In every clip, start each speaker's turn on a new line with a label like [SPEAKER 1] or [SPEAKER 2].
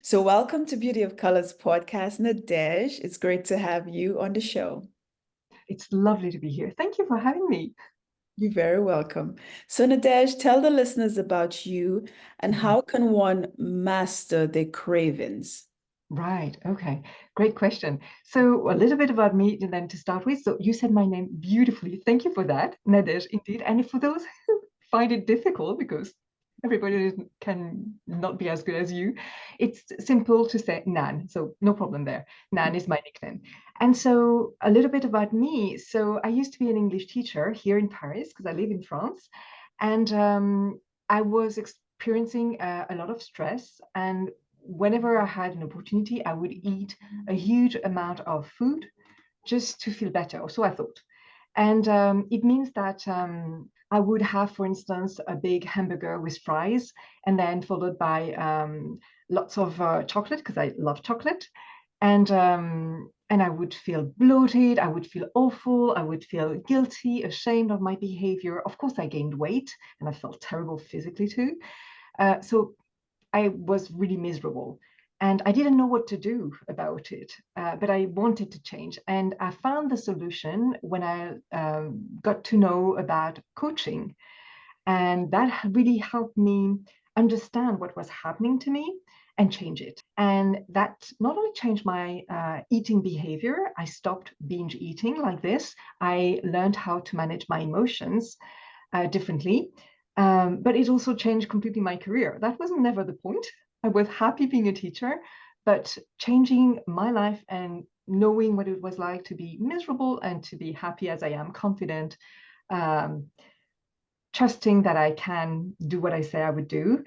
[SPEAKER 1] So, welcome to Beauty of Colors podcast, Nadege. It's great to have you on the show.
[SPEAKER 2] It's lovely to be here. Thank you for having me.
[SPEAKER 1] You're very welcome. So, Nadege, tell the listeners about you and
[SPEAKER 2] Mhm.
[SPEAKER 1] how can one master their cravings?
[SPEAKER 2] Right. Okay. Great question. So, a little bit about me and then to start with. So, you said my name beautifully. Thank you for that, Nadege, indeed. And for those who find it difficult, because everybody can not be as good as you, it's simple to say Nan. So, no problem there. Nan is my nickname. And so, a little bit about me. So, I used to be an English teacher here in Paris because I live in France. And I was experiencing a lot of stress. And whenever I had an opportunity, I would eat a huge amount of food just to feel better, or so I thought. And it means that I would have, for instance, a big hamburger with fries, and then followed by lots of chocolate, because I love chocolate. And I would feel bloated, I would feel awful, I would feel guilty, ashamed of my behavior. Of course, I gained weight and I felt terrible physically too. So I was really miserable and I didn't know what to do about it, but I wanted to change. And I found the solution when I got to know about coaching. And that really helped me understand what was happening to me and change it. And that not only changed my eating behavior, I stopped binge eating like this. I learned how to manage my emotions differently. But it also changed completely my career. That was never the point. I was happy being a teacher, but changing my life and knowing what it was like to be miserable and to be happy as I am, confident, um, trusting that I can do what I say I would do.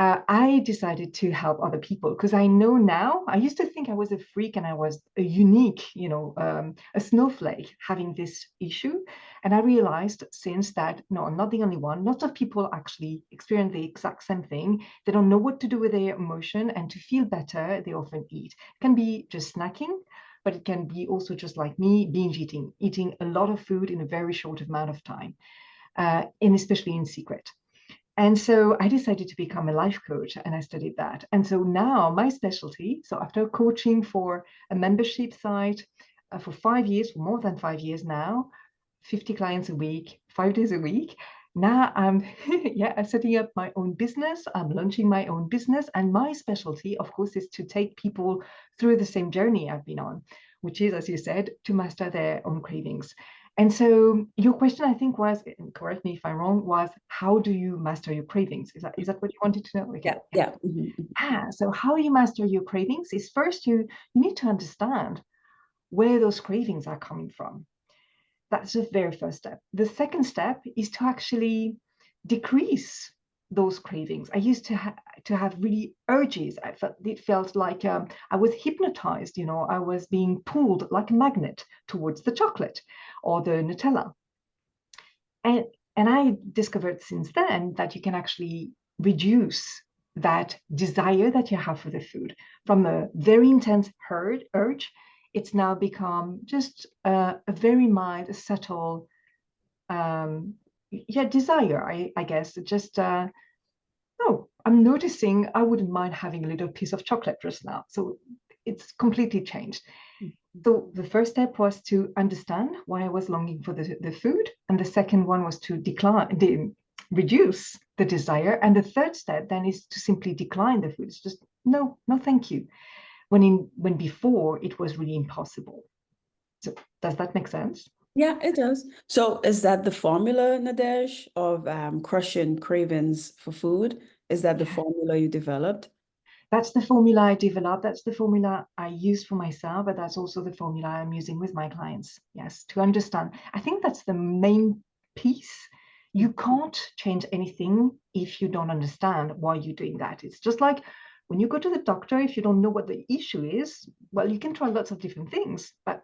[SPEAKER 2] I decided to help other people because I know now. I used to think I was a freak and I was a unique, a snowflake having this issue. And I realized since that, no, I'm not the only one. Lots of people actually experience the exact same thing. They don't know what to do with their emotion, and to feel better, they often eat. It can be just snacking, but it can be also just like me, binge eating, eating a lot of food in a very short amount of time, and especially in secret. And so I decided to become a life coach and I studied that. And so now my specialty, so after coaching for a membership site for 5 years, for more than 5 years now, 50 clients a week, 5 days a week. Now I'm yeah, I'm setting up my own business. I'm launching my own business. And my specialty, of course, is to take people through the same journey I've been on, which is, as you said, to master their own cravings. And so your question, I think, was, and correct me if I'm wrong, was how do you master your cravings? Is that what you wanted to know? Okay.
[SPEAKER 1] Yeah, yeah. Mhm.
[SPEAKER 2] So how you master your cravings is first you need to understand where those cravings are coming from. That's the very first step. The second step is to actually decrease those cravings. I used to have really urges. It felt like I was hypnotized. I was being pulled like a magnet towards the chocolate or the Nutella. And and I discovered since then that you can actually reduce that desire that you have for the food from a very intense urge. It's now become just a very mild, subtle, yeah, desire. I guess just oh, I'm noticing I wouldn't mind having a little piece of chocolate just now. So it's completely changed. So the first step was to understand why I was longing for the food. And the second one was to reduce the desire. And the third step then is to simply decline the food. It's just, no, no, thank you. When before it was really impossible. So does that make sense?
[SPEAKER 1] Yeah, it does. So, is that the formula, Nadege, of crushing cravings for food? Is that the formula you developed?
[SPEAKER 2] That's the formula I developed. That's the formula I use for myself, but that's also the formula I'm using with my clients. Yes, to understand. I think that's the main piece. You can't change anything if you don't understand why you're doing that. It's just like when you go to the doctor, if you don't know what the issue is, well, you can try lots of different things, but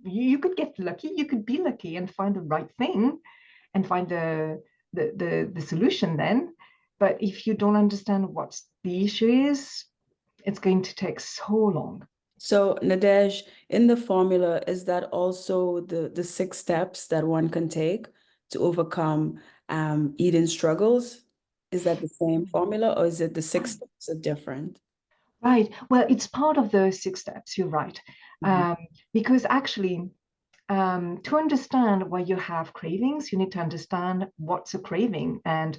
[SPEAKER 2] you could get lucky, you could be lucky and find the right thing and find the solution then. But if you don't understand what the issue is, it's going to take so long.
[SPEAKER 1] So, Nadege, in the formula, is that also the 6 steps that one can take to overcome eating struggles? Is that the same formula, or is it the 6 steps are different?
[SPEAKER 2] Right. Well, it's part of the 6 steps. You're right.
[SPEAKER 1] Mhm.
[SPEAKER 2] Because actually, to understand why you have cravings, you need to understand what's a craving. And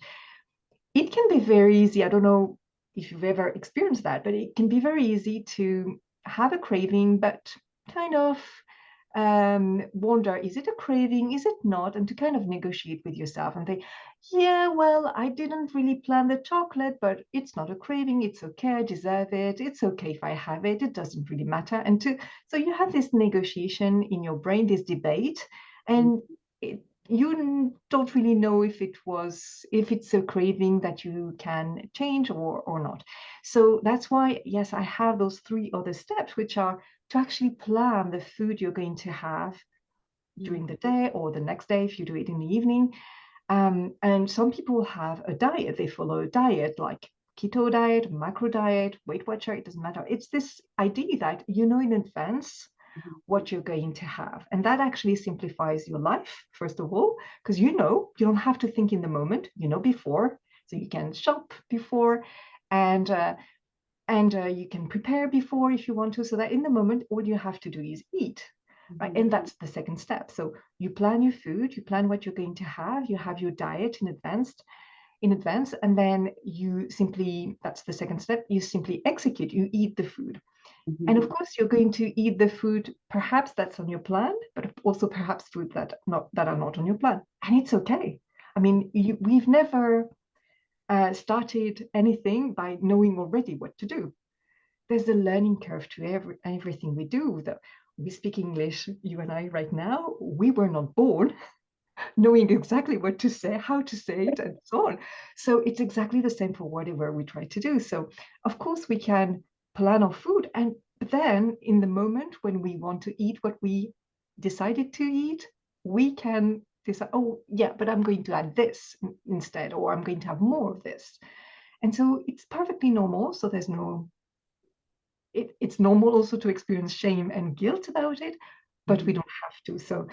[SPEAKER 2] it can be very easy. I don't know if you've ever experienced that, but it can be very easy to have a craving, but kind of wonder, is it a craving? Is it not? And to kind of negotiate with yourself and think, yeah, well, I didn't really plan the chocolate, but it's not a craving. It's okay. I deserve it. It's okay if I have it. It doesn't really matter. So you have this negotiation in your brain, this debate, and it, you don't really know if it's a craving that you can change or not. So that's why, yes, I have those 3 other steps, which are to actually plan the food you're going to have
[SPEAKER 1] Mhm.
[SPEAKER 2] during the day or the next day if you do it in the evening. And some people have a diet. They follow a diet like keto diet, macro diet, Weight Watcher. It doesn't matter. It's this idea that you know in advance
[SPEAKER 1] Mhm.
[SPEAKER 2] what you're going to have. And that actually simplifies your life, first of all, because you don't have to think in the moment, before. So you can shop before and you can prepare before if you want to, so that in the moment, all you have to do is eat. Right?
[SPEAKER 1] Mhm.
[SPEAKER 2] And that's the second step. So you plan your food, you plan what you're going to have, you have your diet in advance, and then that's the second step, you simply execute, you eat the food. And of
[SPEAKER 1] Mhm.
[SPEAKER 2] course, you're going to eat the food, perhaps that's on your plan, but also perhaps food that are not on your plan. And it's okay. I mean, we've never started anything by knowing already what to do. There's a learning curve to everything we do. We speak English, you and I right now. We were not born knowing exactly what to say, how to say it, and so on. So it's exactly the same for whatever we try to do. So of course we can plan our food, and then in the moment when we want to eat what we decided to eat, we can decide, oh yeah, but I'm going to add this instead, or I'm going to have more of this. And so it's perfectly normal. So there's no it's normal also to experience shame and guilt about it, but we
[SPEAKER 1] Mhm.
[SPEAKER 2] don't have to. So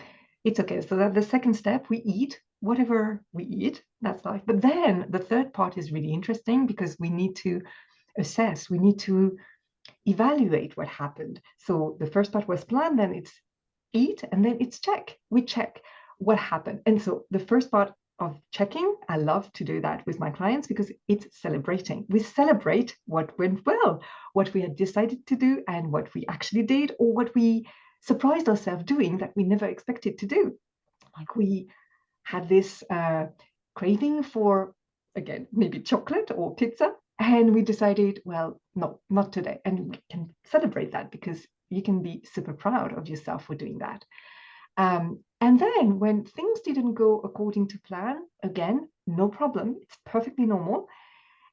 [SPEAKER 2] it's okay. So that the second step, we eat whatever we eat. That's life. But then the third part is really interesting because we need to assess, we need to evaluate what happened. So the first part was plan, then it's eat, and then it's check. We check what happened. And so the first part of checking, I love to do that with my clients because it's celebrating. We celebrate what went well, what we had decided to do, and what we actually did, or what we surprised ourselves doing that we never expected to do. Like we had this craving for, again, maybe chocolate or pizza. And we decided, well, no, not today. And we can celebrate that because you can be super proud of yourself for doing that. And then when things didn't go according to plan, again, no problem. It's perfectly normal.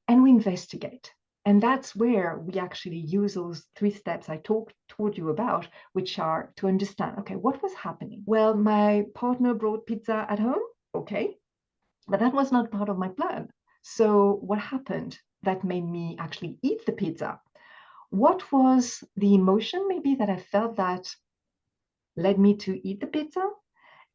[SPEAKER 2] And we investigate. And that's where we actually use those 3 steps I told you about, which are to understand, okay, what was happening? Well, my partner brought pizza at home. Okay. But that was not part of my plan. So what happened that made me actually eat the pizza? What was the emotion maybe that I felt that led me to eat the pizza?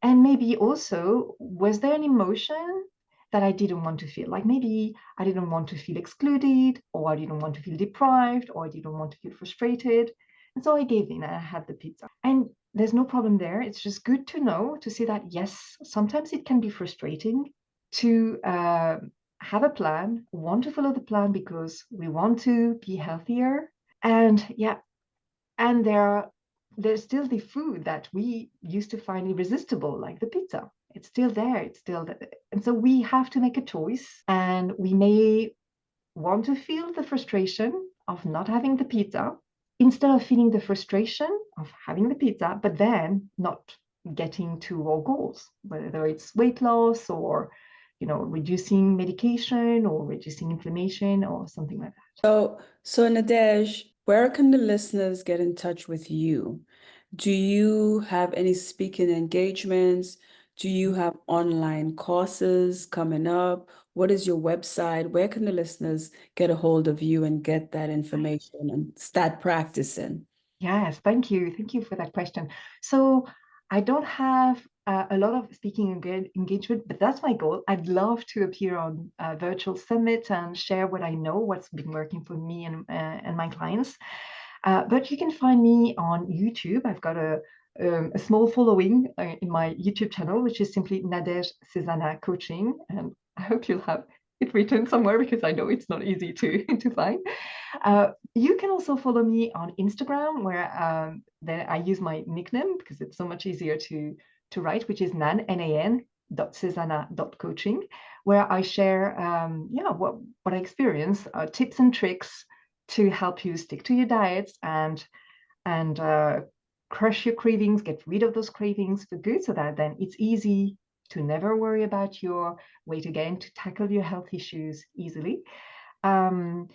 [SPEAKER 2] And maybe also, was there an emotion that I didn't want to feel? Like maybe I didn't want to feel excluded, or I didn't want to feel deprived, or I didn't want to feel frustrated. And so I gave in and I had the pizza. And there's no problem there. It's just good to know, to see that, yes, sometimes it can be frustrating to have a plan, want to follow the plan because we want to be healthier. And yeah, and there's still the food that we used to find irresistible, like the pizza. It's still there. It's still there. And so we have to make a choice. And we may want to feel the frustration of not having the pizza instead of feeling the frustration of having the pizza, but then not getting to our goals, whether it's weight loss or reducing medication or reducing inflammation or something like that.
[SPEAKER 1] So Nadege, where can the listeners get in touch with you? Do you have any speaking engagements? Do you have online courses coming up? What is your website? Where can the listeners get a hold of you and get that information and start practicing?
[SPEAKER 2] Yes, thank you. Thank you for that question. So I don't have a lot of speaking engagement, but that's my goal. I'd love to appear on virtual summits and share what I know, what's been working for me and my clients. But you can find me on YouTube. I've got a small following in my YouTube channel, which is simply Nadege Cézanne Coaching. And I hope you'll have it written somewhere because I know it's not easy to find. You can also follow me on Instagram, where then I use my nickname because it's so much easier to write, which is nan.cezanna.coaching, where I share what I experience, tips and tricks to help you stick to your diets and crush your cravings, get rid of those cravings for good, so that then it's easy to never worry about your weight again, to tackle your health issues easily. And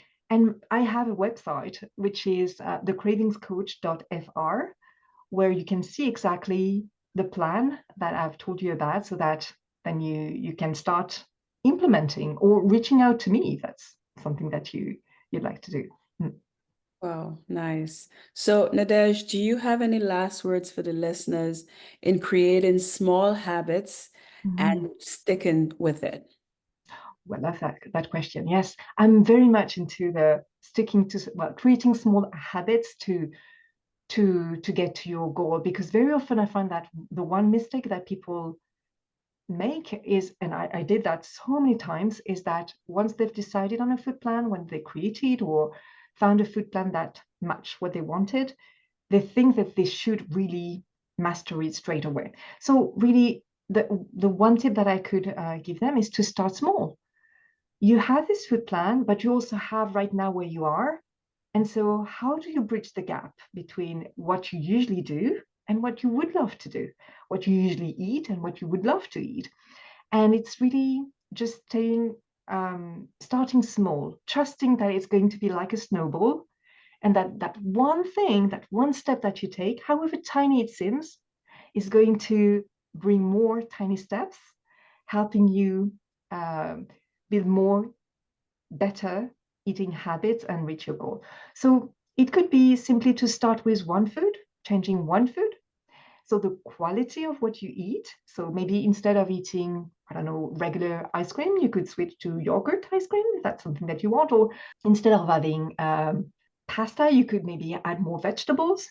[SPEAKER 2] I have a website, which is thecravingscoach.fr, where you can see exactly the plan that I've told you about, so that then you can start implementing or reaching out to me if that's something that you'd like to do.
[SPEAKER 1] Wow, nice. So, Nadege, do you have any last words for the listeners in creating small habits
[SPEAKER 2] Mm-hmm.
[SPEAKER 1] and sticking with it?
[SPEAKER 2] Well, that's that question. Yes, I'm very much into the sticking to, well, creating small habits to get to your goal, because very often I find that the one mistake that people make is, and I did that so many times, is that once they've decided on a food plan, when they created or found a food plan that matched what they wanted, they think that they should really master it straight away. So really, the one tip that I could give them is to start small. You have this food plan, but you also have right now where you are. And so, how do you bridge the gap between what you usually do and what you would love to do, what you usually eat and what you would love to eat? And it's really just starting small, trusting that it's going to be like a snowball, and that one thing, that one step that you take, however tiny it seems, is going to bring more tiny steps, helping you um, build more better eating habits and reach your goal. So it could be simply to start with one food, changing one food. So the quality of what you eat. So maybe instead of eating, I don't know, regular ice cream, you could switch to yogurt ice cream if that's something that you want. Or instead of having pasta, you could maybe add more vegetables.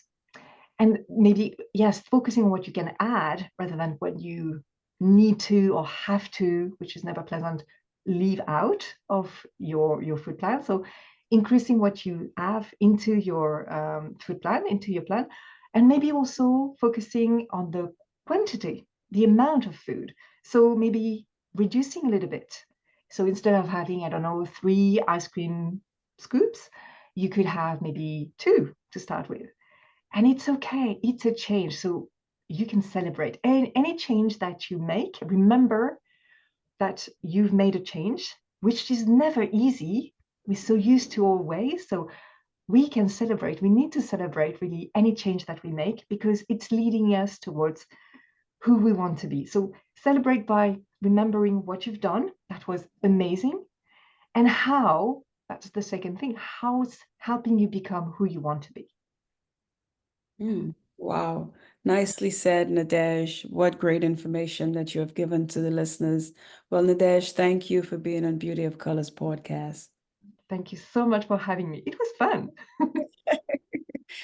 [SPEAKER 2] And maybe, yes, focusing on what you can add rather than what you need to or have to, which is never pleasant, leave out of your food plan. So increasing what you have into your food plan, into your plan, and maybe also focusing on the quantity, the amount of food. So maybe reducing a little bit. So instead of having, I don't know, 3 ice cream scoops, you could have maybe 2 to start with. And it's okay, it's a change. So you can celebrate any change that you make. Remember that you've made a change, which is never easy. We're so used to our ways. So we can celebrate. We need to celebrate really any change that we make, because it's leading us towards who we want to be. So celebrate by remembering what you've done. That was amazing. And how, that's the second thing, how it's helping you become who you want to be.
[SPEAKER 1] Wow. Nicely said, Nadege. What great information that you have given to the listeners. Well, Nadege, thank you for being on Beauty of Colors podcast.
[SPEAKER 2] Thank you so much for having me. It was fun.